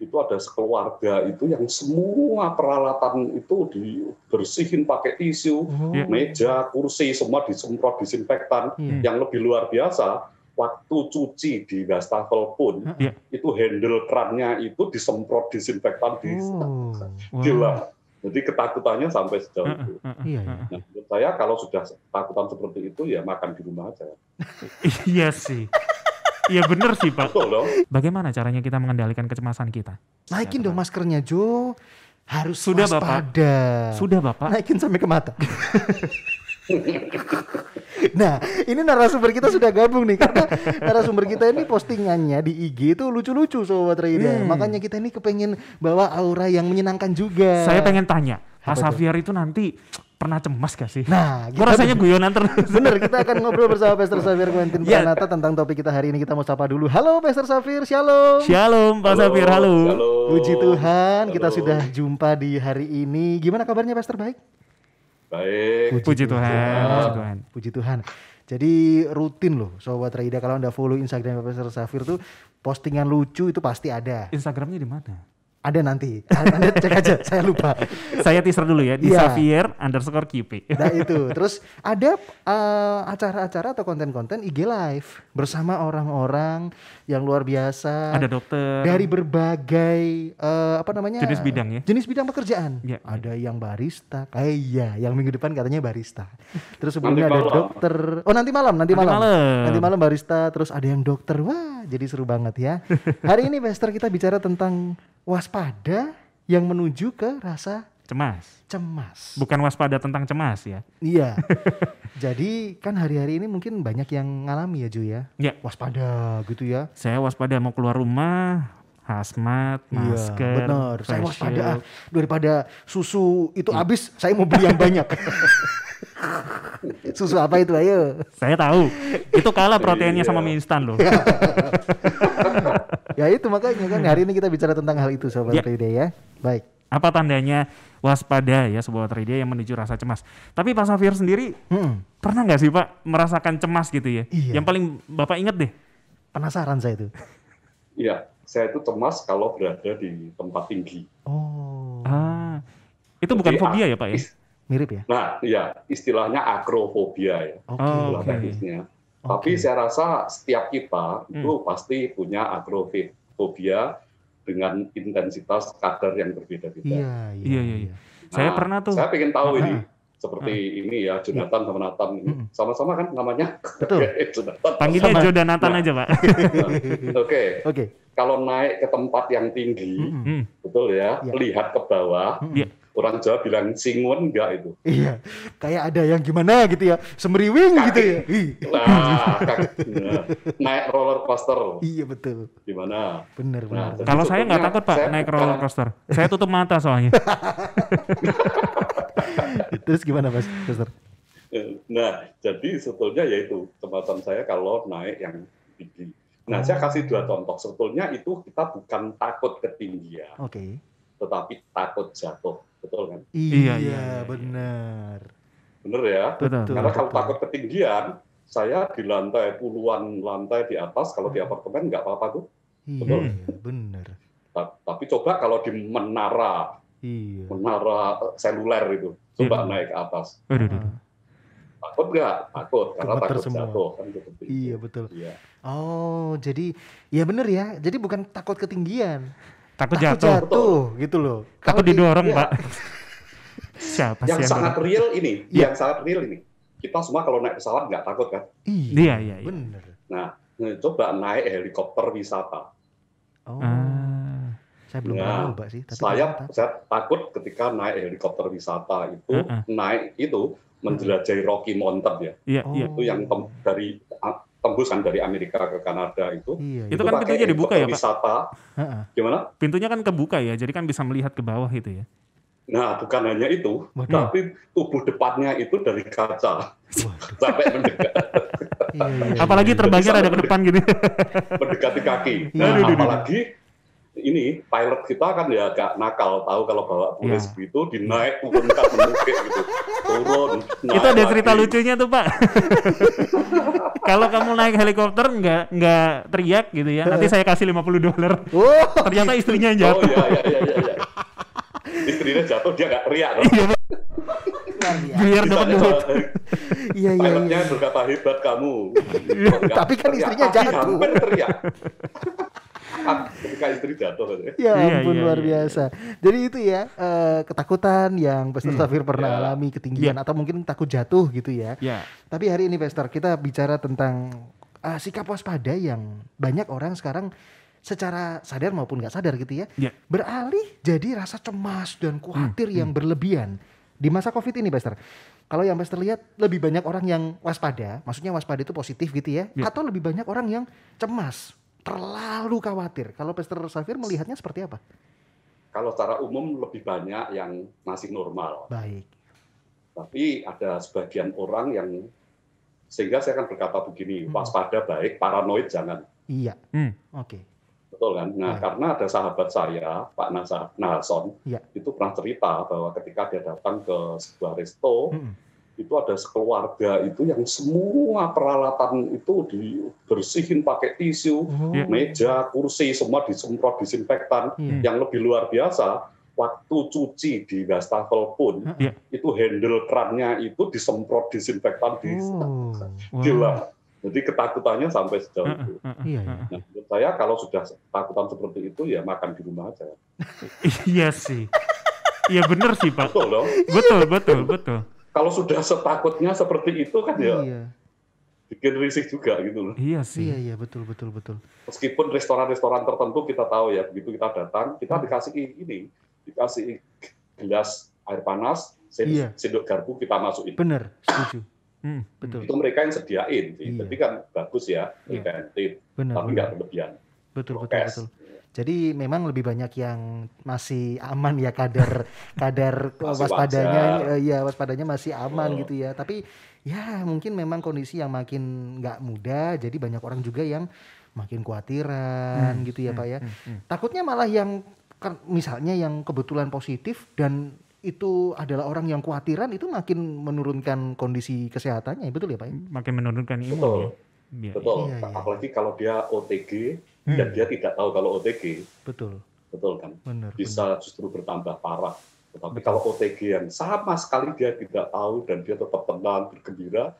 itu ada sekeluarga itu yang semua peralatan itu dibersihin pakai tisu, meja, kursi, semua disemprot disinfektan. Yang lebih luar biasa, waktu cuci di wastafel pun, itu handle krannya itu disemprot disinfektan. Gila. Jadi ketakutannya sampai sejauh itu. Nah, menurut saya kalau sudah ketakutan seperti itu, ya makan di rumah aja. Iya sih. Iya bener sih Pak. Betul dong. Bagaimana caranya kita mengendalikan kecemasan kita? Naikin dong maskernya Jo. Harus Sudah waspada. Bapak. Sudah Bapak. Naikin sampai ke mata. Nah, ini narasumber kita sudah gabung nih, karena narasumber kita ini postingannya di IG itu lucu-lucu Sobat Raida. Makanya kita ini kepengen bawa aura yang menyenangkan juga. Saya pengen tanya, Pak Xavier itu nanti pernah cemas gak sih? Nah, gue rasanya guyonan terus. Bener, kita akan ngobrol bersama Pastor Xavier Quentin Pranata tentang topik kita hari ini. Kita mau sapa dulu. Halo Pastor Xavier, shalom. Shalom Pak Xavier, halo. Puji Tuhan, kita sudah jumpa di hari ini. Gimana kabarnya Pastor, baik? Baik. Puji Tuhan. Puji Tuhan. Jadi rutin loh Sobat Raida, kalau Anda follow Instagram Pastor Xavier tuh postingan lucu itu pasti ada. Instagramnya di mana? Ada nanti, Anda cek aja, saya lupa. Saya teaser dulu ya, di Xavier_QP. Nah itu, terus ada acara-acara atau konten-konten IG Live bersama orang-orang yang luar biasa. Ada dokter. Dari berbagai jenis bidang ya. Jenis bidang pekerjaan. Ya. Ada yang barista, yang minggu depan katanya barista. Terus sebelumnya ada dokter. Oh nanti malam. Nanti malam barista. Terus ada yang dokter. Wah, jadi seru banget ya. Hari ini Pastor kita bicara tentang waspada yang menuju ke rasa cemas. Bukan waspada tentang cemas ya. Iya. Jadi kan hari-hari ini mungkin banyak yang ngalami ya Ju ya. Iya. Waspada gitu ya. Saya waspada mau keluar rumah, hazmat, masker. Bener. Saya waspada daripada susu itu habis, saya mau beli yang banyak. Susu apa itu ayo? Saya tahu. Itu kalah proteinnya sama mie instan loh. Ya itu makanya kan hari ini kita bicara tentang hal itu Sobat Raida ya. Baik. Apa tandanya waspada ya Sobat Raida yang menuju rasa cemas. Tapi Pak Xavier sendiri pernah gak sih Pak merasakan cemas gitu ya? Yang paling Bapak inget deh. Penasaran saya itu. Iya, saya itu cemas kalau berada di tempat tinggi. Oh. Itu bukan fobia ya Pak ya? Mirip ya? Nah iya, istilahnya akrofobia ya. Teknisnya. Tapi saya rasa setiap kita itu pasti punya akrofobia dengan intensitas kadar yang berbeda-beda. Iya. Saya pernah tuh. Saya pengen tahu ini seperti ini ya, Jonathan sama Nathan ini sama-sama kan namanya. Betul. Panggilnya Jonathan aja Pak. Oke. Kalau naik ke tempat yang tinggi, betul ya, lihat ke bawah. Orang Jawa bilang singun enggak itu? Iya, kayak ada yang gimana gitu ya, semeriwing gitu ya. Naik roller coaster. Iya betul. Gimana? Bener. Kalau saya nggak takut Pak naik roller coaster. Saya tutup mata soalnya. Terus gimana Mas Pastor? Nah, jadi sebetulnya yaitu kecemasan saya kalau naik yang tinggi. Nah, saya kasih 2 contoh. Sebetulnya itu kita bukan takut ketinggian. Oke. Tetapi takut jatuh. Betul kan? Iya, benar. Bener ya? Betul. Karena kalau takut ketinggian, saya di lantai puluhan lantai di atas, kalau di apartemen nggak apa-apa tuh. Iya, bener. Tapi coba kalau di menara seluler itu, coba naik ke atas. Takut nggak? Takut, karena takut jatuh. Kan gitu. Iya, betul. Iya. Oh, jadi ya bener ya. Jadi bukan takut ketinggian. Takut jatuh gitu loh. Takut didorong Pak. Siapa sih yang sangat real ini? Yang sangat real ini. Kita semua kalau naik pesawat nggak takut kan? Iya. Bener. Nah, coba naik helikopter wisata. Oh. Saya belum pernah coba sih. Tapi saya takut ketika naik helikopter wisata itu, naik itu menjelajahi Rocky Mountain ya. Iya. Itu yang dari tembus kan dari Amerika ke Kanada itu. Itu kan pintunya dibuka ya Pak? Wisata. Gimana? Pintunya kan kebuka ya, jadi kan bisa melihat ke bawah itu ya. Nah, bukan hanya itu, tapi tubuh depannya itu dari kaca sampai mendekat. Apalagi terbangnya ada ke depan gitu. Mendekati kaki. Nah, apalagi ini pilot kita kan ya agak nakal, tahu kalau bawa turis begitu dinaik turunkan menukik gitu, turun. Itu ada cerita lucunya tuh Pak. Kalau kamu naik helikopter nggak teriak gitu ya, nanti saya kasih $50. Ternyata istrinya yang jatuh. Oh iya. Istrinya jatuh, dia nggak teriak. Biar dapat duit. Iya. Pilotnya berkata hebat kamu. Tapi kan istrinya jatuh. Hampir teriak. Ketika istri jatuh. Ya ampun, luar biasa. Jadi itu ya ketakutan yang Pastor Safir pernah alami, ketinggian atau mungkin takut jatuh gitu ya. Tapi hari ini Pastor kita bicara tentang sikap waspada yang banyak orang sekarang secara sadar maupun nggak sadar gitu ya, beralih jadi rasa cemas dan khawatir yang berlebihan di masa COVID ini, Pastor. Kalau yang Pastor lihat lebih banyak orang yang waspada, maksudnya waspada itu positif gitu ya, atau lebih banyak orang yang cemas, terlalu khawatir. Kalau Pastor Safir melihatnya seperti apa? Kalau secara umum lebih banyak yang masih normal. Baik. Tapi ada sebagian orang yang, sehingga saya akan berkata begini, waspada baik, paranoid jangan. Iya. Oke. Betul kan? Nah, karena ada sahabat saya, Pak Nahason, itu pernah cerita bahwa ketika dia datang ke sebuah resto, itu ada sekeluarga itu yang semua peralatan itu dibersihin pakai tisu, meja, kursi, semua disemprot disinfektan. Yang lebih luar biasa, waktu cuci di wastafel pun, itu handle kerannya itu disemprot disinfektan. Gila. Jadi ketakutannya sampai sejauh itu. Nah, menurut saya kalau sudah ketakutan seperti itu ya makan di rumah aja. Iya sih. Iya benar sih Pak. Betul dong. Betul. Kalau sudah setakutnya seperti itu kan ya bikin risih juga gitu loh. Iya sih. Iya betul. Meskipun restoran-restoran tertentu kita tahu ya, begitu kita datang kita dikasih gelas air panas, sendok garpu kita masukin. Benar, setuju. Betul. Itu mereka yang sediain sih. Jadi kan bagus ya, preventif, tapi nggak berlebihan. Betul. Jadi memang lebih banyak yang masih aman ya kadar waspadanya masih aman gitu ya. Tapi ya mungkin memang kondisi yang makin nggak mudah, jadi banyak orang juga yang makin khawatiran gitu ya Pak ya. Takutnya malah yang misalnya yang kebetulan positif dan itu adalah orang yang khawatiran, itu makin menurunkan kondisi kesehatannya, betul ya Pak? Makin menurunkan imun. Betul. Ya. Betul. Apalagi kalau dia OTG dan dia tidak tahu kalau OTG. Betul kan? Bisa justru bertambah parah. Tetapi kalau OTG yang sama sekali dia tidak tahu dan dia tetap tenang, bergembira,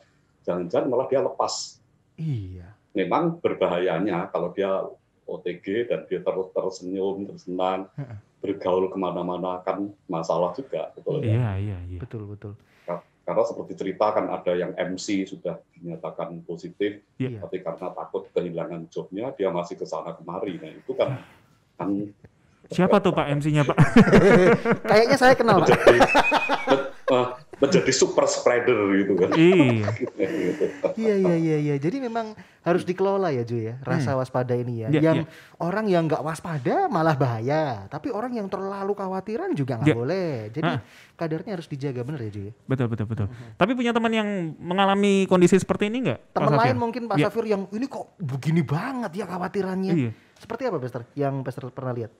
jangan-jangan malah dia lepas. Iya. Memang berbahayanya kalau dia OTG dan dia terus tersenyum, tersenang, bergaul kemana-mana kan masalah juga, betul ya? Iya. Betul. Karena seperti cerita kan ada yang MC sudah dinyatakan positif, tapi karena takut kehilangan jobnya dia masih ke sana kemari. Nah itu kan siapa tuh Pak MC-nya Pak? Kayaknya saya kenal Pak. Menjadi super spreader gitu kan. Iya. Jadi memang harus dikelola ya Ju ya, rasa waspada ini ya. Orang yang nggak waspada malah bahaya, tapi orang yang terlalu khawatiran juga nggak boleh. Jadi kadarnya harus dijaga, benar ya Ju ya. Betul. Tapi punya teman yang mengalami kondisi seperti ini nggak? Teman lain mungkin Pak Safir yang ini kok begini banget ya khawatirannya. Seperti apa Pastor? Yang Pastor pernah lihat?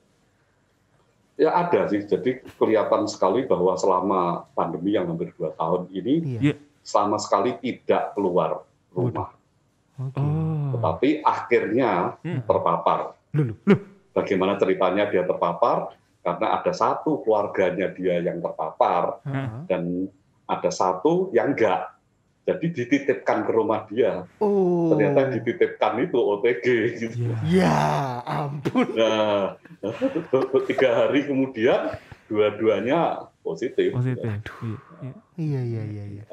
Ya ada sih, jadi kelihatan sekali bahwa selama pandemi yang hampir 2 tahun ini sama sekali tidak keluar rumah. Tetapi akhirnya terpapar. Bagaimana ceritanya dia terpapar? Karena ada satu keluarganya dia yang terpapar dan ada satu yang enggak. Jadi dititipkan ke rumah dia. Ternyata dititipkan itu OTG gitu. Ya ampun. Nah, 3 hari kemudian dua-duanya positif. Iya.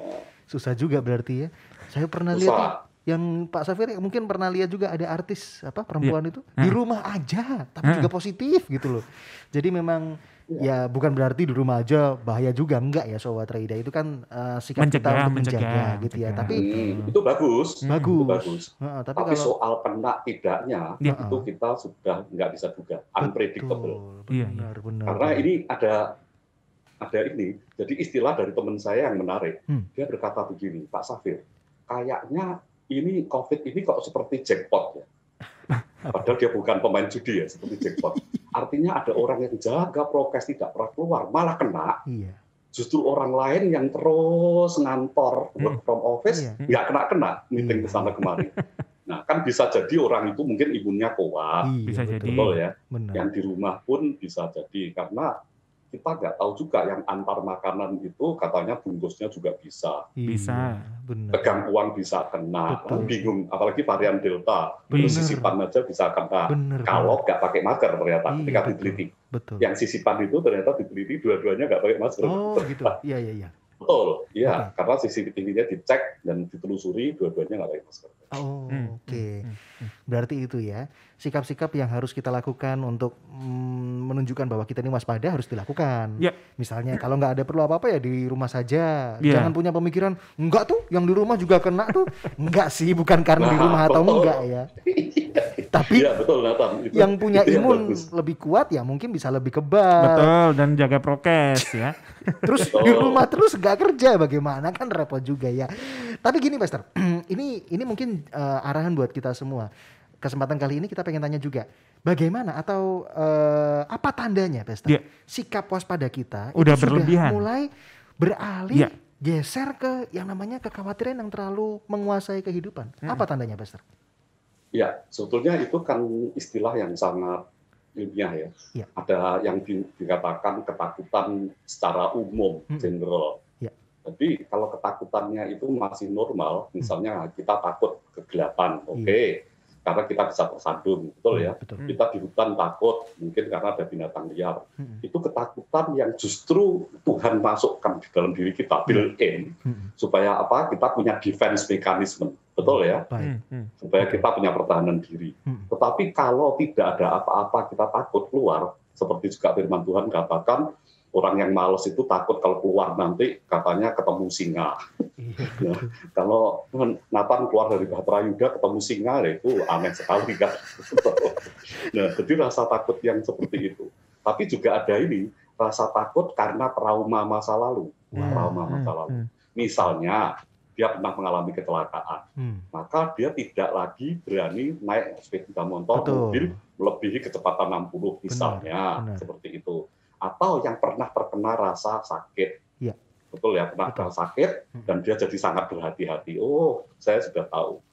Susah juga berarti ya. Saya pernah lihat yang Pak Safir mungkin pernah lihat juga ada artis perempuan itu di rumah aja tapi juga positif gitu loh. Jadi memang ya bukan berarti di rumah aja bahaya juga, enggak ya Sobat Raida, itu kan sikap kita untuk menjaga gitu ya. Tapi itu bagus. Tapi kalau soal kena tidaknya itu kita kita sudah nggak bisa duga, unpredictable. Benar. Karena ini ada ini, jadi istilah dari teman saya yang menarik. Dia berkata begini, Pak Safir, kayaknya ini COVID ini kok seperti jackpot ya. Padahal dia bukan pemain judi ya, seperti jackpot. Artinya ada orang yang jaga prokes tidak pernah keluar, malah kena. Iya. Justru orang lain yang terus ngantor work from office nggak kena meeting ke sana kemari. Nah, kan bisa jadi orang itu mungkin imunnya kuat, bisa jadi. Betul ya. Benar. Yang di rumah pun bisa jadi karena kita nggak tahu juga yang antar makanan itu katanya bungkusnya juga bisa. Bisa. Benar. Pegang uang bisa kena. Betul. Bingung, apalagi varian Delta. Terus sisipan aja bisa kena. Benar. Kalau nggak pakai masker ternyata ketika betul. diteliti. Betul. Yang sisipan itu ternyata diteliti dua-duanya nggak pakai masker. Oh gitu. Iya. Betul, iya. Karena CCTV-nya dicek dan ditelusuri, dua-duanya nggak pakai masker. Oh, oke. Berarti itu ya, sikap-sikap yang harus kita lakukan untuk menunjukkan bahwa kita ini waspada harus dilakukan. Ya. Misalnya kalau nggak ada perlu apa-apa ya di rumah saja. Ya. Jangan punya pemikiran, enggak tuh yang di rumah juga kena tuh. Enggak sih, bukan karena di rumah atau enggak ya. Tapi ya, betul, Nathan. yang punya imun lebih kuat ya mungkin bisa lebih kebal. Betul, dan jaga prokes ya. Terus di rumah terus gak kerja bagaimana, kan repot juga ya. Tapi gini Pastor, ini mungkin arahan buat kita semua. Kesempatan kali ini kita pengen tanya juga, bagaimana atau apa tandanya Pastor? Sikap waspada kita udah itu berlebihan, sudah mulai beralih geser ke yang namanya kekhawatiran yang terlalu menguasai kehidupan. Apa tandanya Pastor? Ya, sebetulnya itu kan istilah yang sangat ilmiah ya. Ada yang dikatakan ketakutan secara umum, general. Jadi kalau ketakutannya itu masih normal, misalnya kita takut kegelapan, karena kita bisa tersandung, betul ya. Kita di hutan takut, mungkin karena ada binatang liar. Itu ketakutan yang justru Tuhan masukkan di dalam diri kita, built-in, supaya apa? Kita punya defense mechanism, betul ya. Supaya kita punya pertahanan diri. Tetapi kalau tidak ada apa-apa kita takut keluar, seperti juga firman Tuhan katakan, orang yang malas itu takut kalau keluar nanti katanya ketemu singa. Nah, kalau Nathan keluar dari Bahtera Yuda ketemu singa, ya itu aneh sekali kan. Nah, jadi rasa takut yang seperti itu. Tapi juga ada ini rasa takut karena trauma masa lalu. Misalnya dia pernah mengalami kecelakaan, maka dia tidak lagi berani naik sepeda motor, mobil melebihi kecepatan 60 misalnya, seperti itu. Atau yang pernah terkena rasa sakit, betul ya, pernah sakit dan dia jadi sangat berhati-hati. Oh, saya sudah tahu.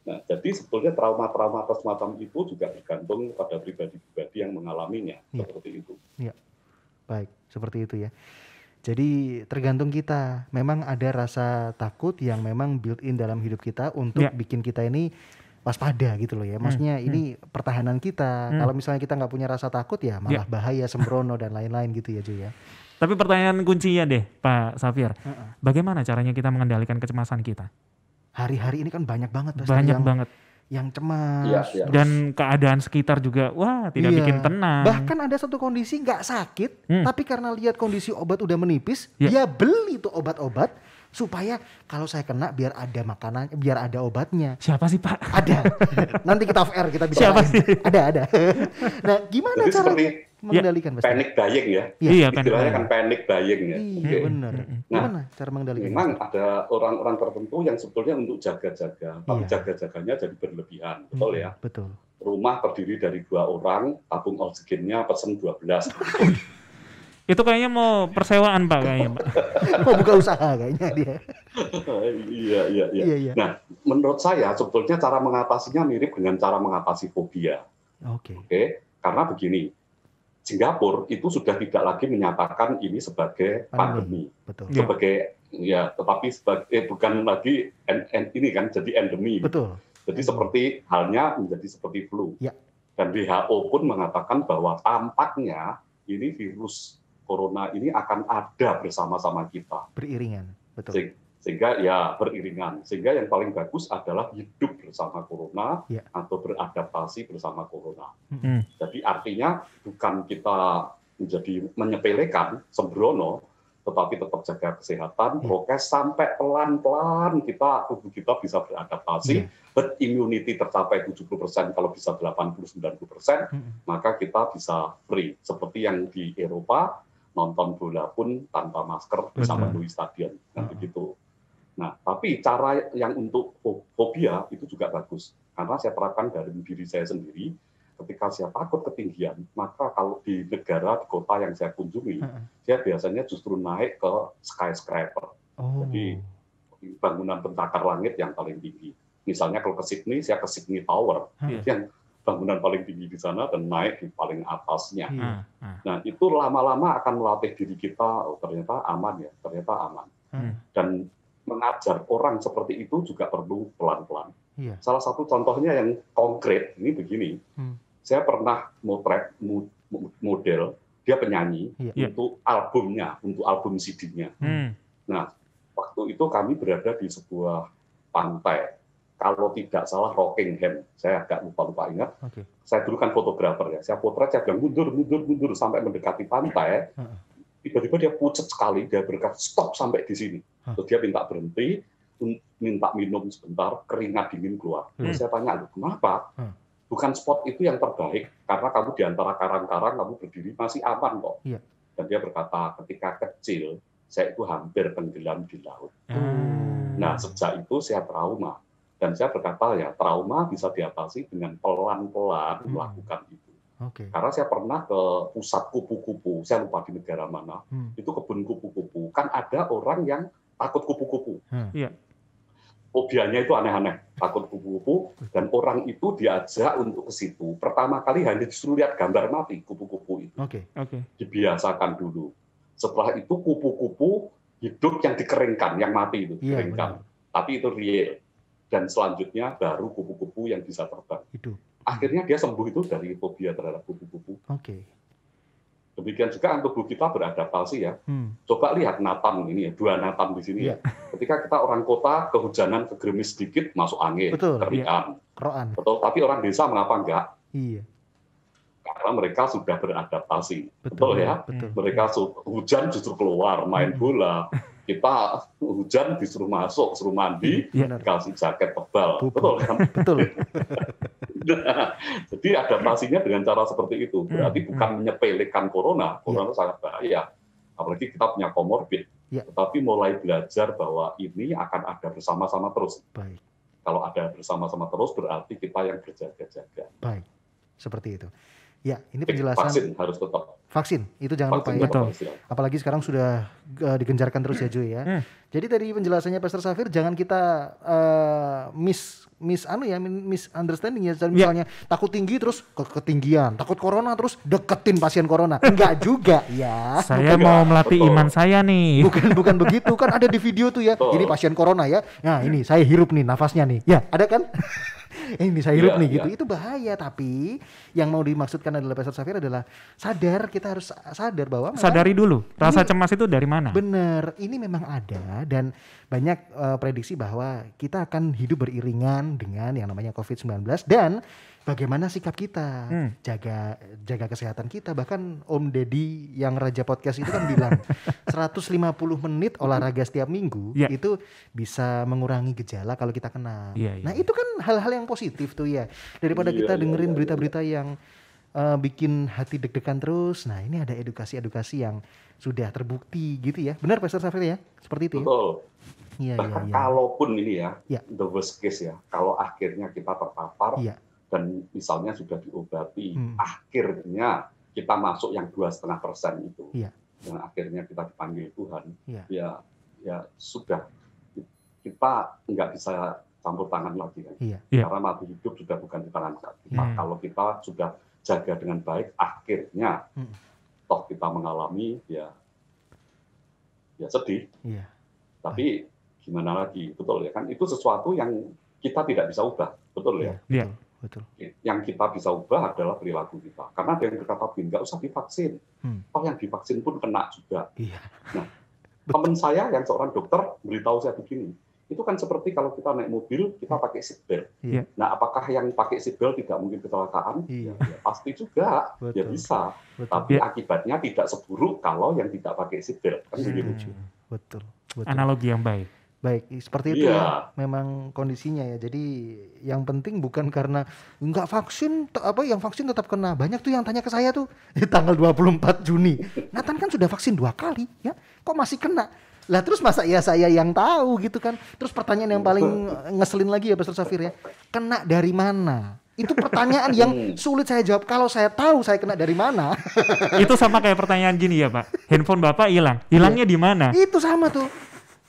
Nah, jadi sebetulnya trauma-trauma semacam itu juga bergantung pada pribadi-pribadi yang mengalaminya, seperti itu. Baik, seperti itu ya. Jadi tergantung kita. Memang ada rasa takut yang memang built-in dalam hidup kita untuk bikin kita ini waspada gitu loh ya. Maksudnya ini pertahanan kita. Kalau misalnya kita nggak punya rasa takut ya malah bahaya, sembrono dan lain-lain gitu ya Jo ya. Tapi pertanyaan kuncinya deh Pak Safir, bagaimana caranya kita mengendalikan kecemasan kita? Hari-hari ini kan banyak banget. Banget. Yang cemas. Dan keadaan sekitar juga, tidak bikin tenang. Bahkan ada satu kondisi nggak sakit, tapi karena lihat kondisi obat udah menipis, dia beli tuh obat-obat supaya kalau saya kena biar ada makanan, biar ada obatnya. Siapa sih Pak? Ada. Nanti kita off air kita bisa. Siapa sih? Ada. Nah, gimana jadi caranya mengendalikan? Panic buying ya. Istilahnya kan panic buying ya. Iya benar. Gimana cara mengendalikan? Memang ada orang-orang tertentu yang sebetulnya untuk jaga-jaga, tapi jaga-jaganya jadi berlebihan, betul ya? Betul. Rumah terdiri dari 2 orang, tabung oksigennya pesen 12. Itu kayaknya mau persewaan Pak kayaknya Pak. Mau buka usaha kayaknya dia. Iya. Nah, menurut saya sebetulnya cara mengatasinya mirip dengan cara mengatasi fobia. Oke. Karena begini, Singapura itu sudah tidak lagi menyatakan ini sebagai pandemi. Betul. Sebagai tetapi sebagai bukan lagi ini kan jadi endemi. Betul. Jadi seperti halnya menjadi seperti flu. Dan WHO pun mengatakan bahwa tampaknya ini virus corona ini akan ada bersama-sama kita. Beriringan, betul. Sehingga beriringan. Sehingga yang paling bagus adalah hidup bersama corona atau beradaptasi bersama corona. Jadi artinya bukan kita menjadi menyepelekan, sembrono, tetapi tetap jaga kesehatan, prokes sampai pelan-pelan tubuh kita bisa beradaptasi, herd immunity tercapai 70%, kalau bisa 80-90%, maka kita bisa free. Seperti yang di Eropa, nonton bola pun tanpa masker bisa memenuhi stadion, begitu. Nah, tapi cara yang untuk fobia itu juga bagus. Karena saya terapkan dari diri saya sendiri, ketika saya takut ketinggian, maka kalau di negara, di kota yang saya kunjungi, saya biasanya justru naik ke skyscraper. Jadi bangunan pencakar langit yang paling tinggi. Misalnya kalau ke Sydney, saya ke Sydney Tower, yang bangunan paling tinggi di sana dan naik di paling atasnya. Nah, itu lama-lama akan melatih diri kita, ternyata aman ya, ternyata aman. Dan mengajar orang seperti itu juga perlu pelan-pelan. Salah satu contohnya yang konkret, ini begini, saya pernah motret model, dia penyanyi untuk albumnya, untuk album CD-nya. Nah, waktu itu kami berada di sebuah pantai, kalau tidak salah Rockingham, saya agak lupa ingat. Saya dulu kan fotografer ya, saya potret, saya bilang mundur sampai mendekati pantai. Tiba-tiba dia pucat sekali, dia berkata stop sampai di sini. Terus dia minta berhenti, minta minum sebentar, keringat dingin keluar. Terus saya tanya, kenapa? Bukan spot itu yang terbaik, karena kamu di antara karang-karang, kamu berdiri masih aman kok. Dan dia berkata, ketika kecil, saya itu hampir tenggelam di laut. Nah, sejak itu saya trauma. Dan saya berkata, ya trauma bisa diatasi dengan pelan-pelan melakukan itu. Karena saya pernah ke pusat kupu-kupu, saya lupa di negara mana, itu kebun kupu-kupu. Kan ada orang yang takut kupu-kupu. Fobianya itu aneh-aneh, takut kupu-kupu, dan orang itu diajak untuk ke situ. Pertama kali hanya disuruh lihat gambar mati kupu-kupu itu. Dibiasakan dulu. Setelah itu kupu-kupu hidup yang dikeringkan, yang mati itu dikeringkan. Tapi itu real. Dan selanjutnya baru kupu-kupu yang bisa terbang. Akhirnya dia sembuh itu dari fobia terhadap kupu-kupu. Demikian juga tubuh kita beradaptasi ya. Coba lihat Nathan ini ya, 2 Nathan di sini ya. Ketika kita orang kota, kehujanan, kegerimis sedikit, masuk angin, keringan. Betul. Tapi orang desa mengapa enggak? Karena mereka sudah beradaptasi. Betul ya? Mereka hujan justru keluar, main bola. Kita hujan disuruh masuk, suruh mandi, kasih jaket tebal. Betul kan? Nah, jadi adaptasinya dengan cara seperti itu. Berarti bukan menyepelekan corona sangat bahaya. Apalagi kita punya komorbid. Tetapi mulai belajar bahwa ini akan ada bersama-sama terus. Kalau ada bersama-sama terus, berarti kita yang berjaga-jaga. Seperti itu. Ya, ini penjelasan. Vaksin harus tetap. Vaksin, itu jangan lupa ya. Apalagi sekarang sudah digencarkan terus ya Joy ya. Jadi dari penjelasannya Pastor Safir, jangan kita misunderstanding ya. Misalnya takut tinggi terus ketinggian, takut corona terus deketin pasien corona. Enggak juga ya. Saya mau melatih iman saya nih. Bukan begitu, kan ada di video tuh ya. Ini pasien corona ya. Nah, ini saya hirup nih nafasnya nih. Ya, ada kan? Ini saya hirup nih gitu. Itu bahaya, tapi yang mau dimaksudkan adalah Pastor Safir adalah sadar, kita harus sadar bahwa sadari dulu rasa cemas itu dari mana. Bener, ini memang ada dan banyak prediksi bahwa kita akan hidup beriringan dengan yang namanya COVID-19 dan bagaimana sikap kita, jaga kesehatan kita. Bahkan Om Deddy yang Raja Podcast itu kan bilang 150 menit olahraga setiap minggu itu bisa mengurangi gejala kalau kita kena. Nah itu kan hal-hal yang positif tuh ya. Daripada kita dengerin berita-berita yang bikin hati deg-degan terus. Nah ini ada edukasi-edukasi yang sudah terbukti gitu ya. Benar Pastor Safir ya? Seperti itu ya? Betul. Bahkan kalaupun ini ya, the worst case ya, kalau akhirnya kita terpapar, dan misalnya sudah diobati, akhirnya kita masuk yang 2,5% itu, dan akhirnya kita dipanggil Tuhan, ya sudah, kita nggak bisa campur tangan lagi kan, karena mati hidup sudah bukan di tangan kita. Kalau kita sudah jaga dengan baik, akhirnya toh kita mengalami ya sedih, tapi gimana lagi, betul ya kan? Itu sesuatu yang kita tidak bisa ubah, betul ya? Betul. Yang kita bisa ubah adalah perilaku kita. Karena ada yang berkata, nggak usah divaksin. Toh yang divaksin pun kena juga. Nah, teman saya yang seorang dokter beritahu saya begini, itu kan seperti kalau kita naik mobil, kita pakai seatbelt. Nah, apakah yang pakai seatbelt tidak mungkin kecelakaan? Ya, pasti juga, ya bisa. Tapi akibatnya tidak seburuk kalau yang tidak pakai seatbelt. Kan begitu. Betul. Analogi yang baik. Baik, seperti itu ya memang kondisinya ya. Jadi yang penting bukan karena nggak vaksin, yang vaksin tetap kena. Banyak tuh yang tanya ke saya tuh di tanggal 24 Juni. Nathan kan sudah vaksin 2 kali ya, kok masih kena? Lah terus masa ya saya yang tahu gitu kan. Terus pertanyaan yang paling ngeselin lagi ya Pastor Safir ya. Kena dari mana? Itu pertanyaan yang sulit saya jawab. Kalau saya tahu saya kena dari mana. Itu sama kayak pertanyaan gini ya Pak. Handphone Bapak hilang. Hilangnya di mana? Itu sama tuh.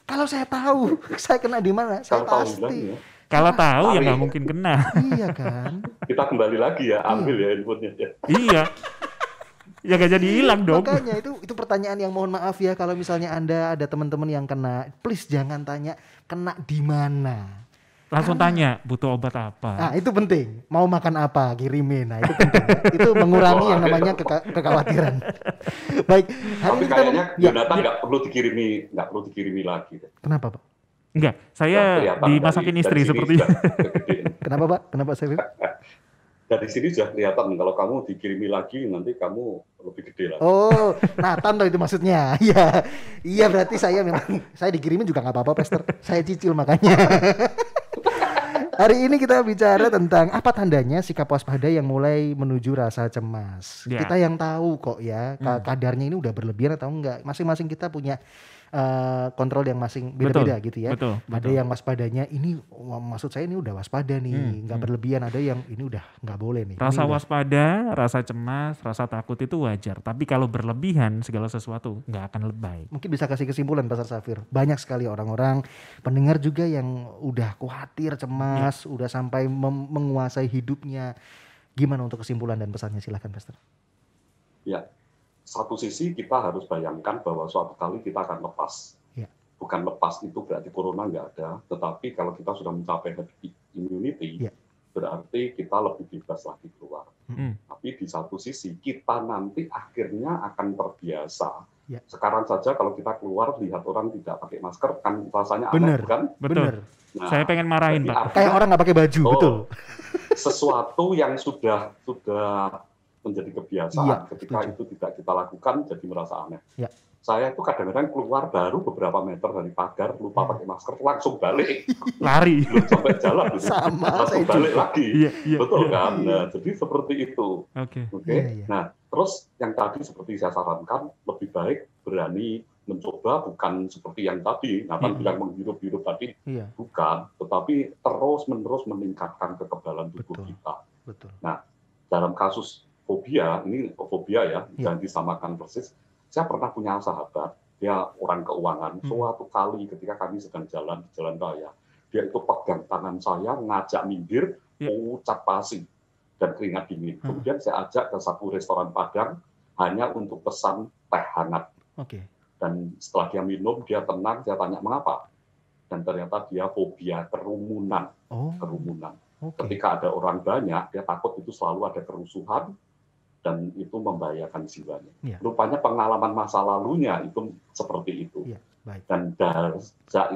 Kalau saya tahu saya kena di mana, saya pasti. Kalau tahu ya nggak mungkin kena. Iya kan. Kita kembali lagi ya, ambil ya handphonenya. Iya. Ya gak jadi hilang dong. Makanya itu pertanyaan yang mohon maaf ya kalau misalnya Anda ada teman-teman yang kena, please jangan tanya kena di mana. Langsung tanya butuh obat apa. Nah itu penting. Mau makan apa kirimin. Nah itu penting. Itu mengurangi yang namanya kekhawatiran. Baik. Tapi kayaknya Jonathan nggak perlu dikirimi lagi. Kenapa Pak? Enggak, saya dimasakin istri seperti itu. Kenapa Pak? Kenapa saya? Dari sini sudah kelihatan kalau kamu dikirimi lagi nanti kamu lebih gede lagi. Oh, Nathan tuh itu maksudnya. Iya, iya berarti saya dikirimin juga nggak apa-apa, Pastor. Saya cicil makanya. Hari ini kita bicara tentang apa tandanya sikap waspada yang mulai menuju rasa cemas. Yeah. Kita yang tahu kok ya kadarnya ini udah berlebihan atau enggak. Masing-masing kita punya kontrol yang masing beda-beda gitu ya. Betul. Ada yang waspadanya ini maksud saya ini udah waspada nih, nggak berlebihan. Ada yang ini udah nggak boleh nih. Rasa waspada, rasa cemas, rasa takut itu wajar. Tapi kalau berlebihan segala sesuatu nggak akan lebay. Mungkin bisa kasih kesimpulan Pastor Safir. Banyak sekali orang-orang pendengar juga yang udah khawatir, cemas, udah sampai menguasai hidupnya. Gimana untuk kesimpulan dan pesannya, silahkan Pastor. Ya. Satu sisi kita harus bayangkan bahwa suatu kali kita akan lepas. Ya. Bukan lepas itu berarti corona nggak ada, tetapi kalau kita sudah mencapai herd immunity, berarti kita lebih bebas lagi keluar. Tapi di satu sisi kita nanti akhirnya akan terbiasa. Ya. Sekarang saja kalau kita keluar lihat orang tidak pakai masker kan rasanya aneh, kan? Bener. Nah, saya pengen marahin Pak. Kayak orang nggak pakai baju, betul. Sesuatu yang sudah menjadi kebiasaan ketika itu tidak kita lakukan jadi merasa aneh. Ya. Saya itu kadang-kadang keluar baru beberapa meter dari pagar lupa pakai masker langsung balik. Lari. Belum sampai jalan gitu. Langsung balik lagi. Betul kan? Nah, jadi seperti itu. Oke. Nah, terus yang tadi seperti saya sarankan lebih baik berani mencoba bukan seperti yang tadi Nathan bilang menghirup-hirup tadi bukan, tetapi terus-menerus meningkatkan kekebalan tubuh kita. Betul. Nah, dalam kasus fobia ya, jangan disamakan persis. Saya pernah punya sahabat, dia orang keuangan. Suatu kali ketika kami sedang jalan di jalan raya, dia itu pegang tangan saya, ngajak minggir, ucap pasi dan keringat dingin. Kemudian saya ajak ke satu restoran Padang hanya untuk pesan teh hangat. Dan setelah dia minum, dia tenang. Saya tanya mengapa, dan ternyata dia fobia kerumunan. Ketika ada orang banyak, dia takut itu selalu ada kerusuhan. Dan itu membahayakan jiwanya. Rupanya pengalaman masa lalunya itu seperti itu. Dan dari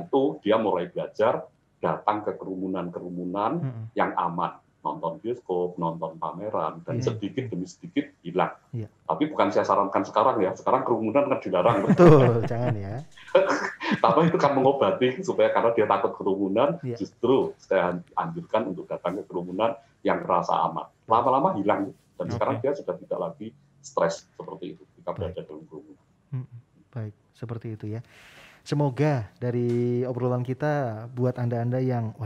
itu dia mulai belajar datang ke kerumunan-kerumunan yang aman. Nonton bioskop, nonton pameran, dan sedikit demi sedikit hilang. Tapi bukan saya sarankan sekarang ya. Sekarang kerumunan kan dilarang. Betul, jangan ya. Tapi itu kan mengobati supaya karena dia takut kerumunan, justru saya anjurkan untuk datang ke kerumunan yang terasa aman. Lama-lama hilang. Dan sekarang dia sudah tidak lagi stres seperti itu ketika berada dalam kerumunan. Baik, seperti itu ya. Semoga dari obrolan kita buat Anda-Anda yang,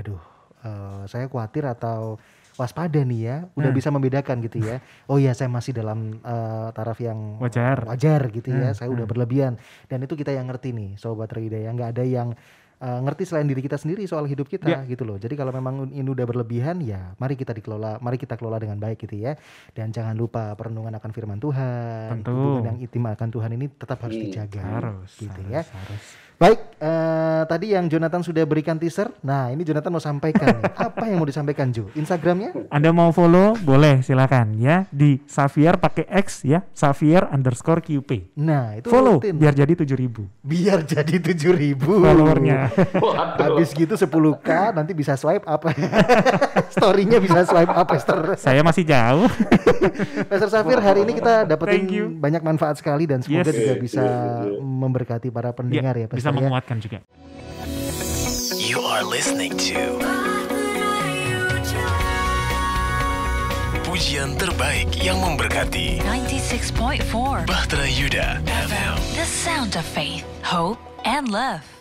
saya khawatir atau waspada nih ya, udah bisa membedakan gitu ya. Oh iya, saya masih dalam taraf yang wajar gitu ya. Saya udah berlebihan. Dan itu kita yang ngerti nih, Sobat Rehidayah. Nggak ada yang ngerti selain diri kita sendiri soal hidup kita gitu loh. Jadi kalau memang ini udah berlebihan ya mari kita kelola dengan baik gitu ya. Dan jangan lupa perenungan akan firman Tuhan, hubungan yang intim akan Tuhan ini tetap harus dijaga. Harus. Baik, tadi yang Jonathan sudah berikan teaser. Nah, ini Jonathan mau sampaikan nih. Apa yang mau disampaikan, Jo? Instagramnya? Anda mau follow? Boleh, silakan ya. Di Xavier pakai X ya, Xavier_QP. Nah, itu follow rutin. Biar jadi 7.000. Biar jadi 7.000 followernya. Habis gitu 10K nanti bisa swipe up. Story-nya bisa swipe up, Pastor. Saya masih jauh. Pastor Xavier, hari ini kita dapetin banyak manfaat sekali dan semoga juga bisa memberkati para pendengar ya, Pastor. Bisa menguatkan juga. You are listening to pujian terbaik yang memberkati 96.4 Bahtera Yuda FM. The sound of faith, hope, and love.